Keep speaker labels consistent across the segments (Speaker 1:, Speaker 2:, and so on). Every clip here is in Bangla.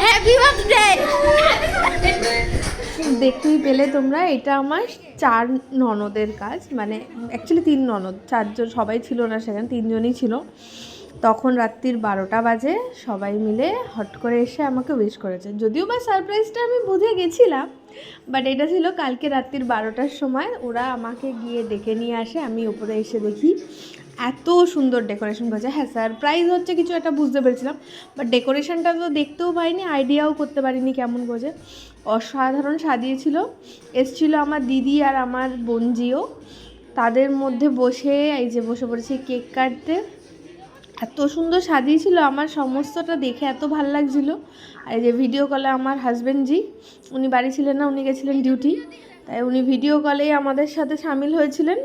Speaker 1: Happy birthday. দেখতেই পেলে তোমরা, এটা আমার 4 ননদের কাজ, মানে অ্যাকচুয়ালি 3 ননদ, 4জন সবাই ছিল না সেখানে, 3জনই ছিল। তখন রাত্রির 12টা বাজে, সবাই মিলে হট করে এসে আমাকে উইশ করেছে। যদিও বা সারপ্রাইজটা আমি বুঝে গেছিলাম, বাট এটা ছিল কালকে রাত্রির 12টার সময় ওরা আমাকে গিয়ে ডেকে নিয়ে আসে। আমি উপরে এসে দেখি এত সুন্দর ডেকোরেশন করেছে। হ্যাঁ, সারপ্রাইজ হচ্ছে কিছু একটা বুঝতে পেরেছিলাম, বাট ডেকোরেশনটা তো দেখতেও পাইনি, আইডিয়াও করতে পারিনি কেমন করেছে। অসাধারণ সাজিয়েছিল। এসছিল আমার দিদি আর আমার বোনজিও, তাদের মধ্যে বসে এই যে বসে পড়েছি কেক কাটতে। এত সুন্দর সাজিয়েছিল, আমার সমস্তটা দেখে এত ভালো লাগছিলো। আর এই যে ভিডিও কলে আমার হাজব্যান্ডজি, উনি বাড়ি ছিলেন না, উনি গেছিলেন ডিউটি, তাই উনি ভিডিও কলেই আমাদের সাথে সামিল হয়েছিলেন।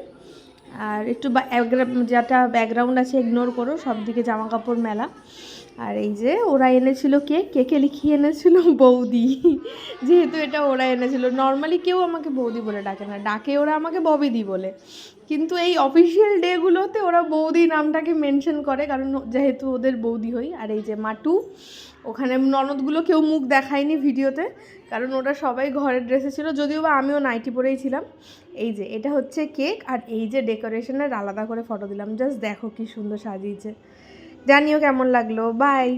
Speaker 1: আর একটু যেটা ব্যাকগ্রাউন্ড আছে ইগনোর করো, সব দিকে জামা কাপড় মেলা। আর এই যে ওরা এনেছিল কেকে লিখিয়ে এনেছিল বৌদি, যেহেতু এটা ওরা এনেছিল। নর্মালি কেউ আমাকে বৌদি বলে ডাকে না, ডাকে ওরা আমাকে ববিদি বলে, কিন্তু এই অফিসিয়াল ডেগুলোতে ওরা বৌদি নামটাকে মেনশন করে, কারণ যেহেতু ওদের বৌদি হই। আর এই যে মাটু, ওখানে ননদগুলো কেউ মুখ দেখায়নি ভিডিওতে, কারণ ওরা সবাই ঘরের ড্রেসে ছিল, যদিও বা আমিও নাইটি পরেই ছিলাম। এই যে এটা হচ্ছে কেক, আর এই যে ডেকোরেশনের আলাদা করে ফটো দিলাম, জাস্ট দেখো কি সুন্দর সাজিয়েছে। জানিও কেমন লাগলো। বাই।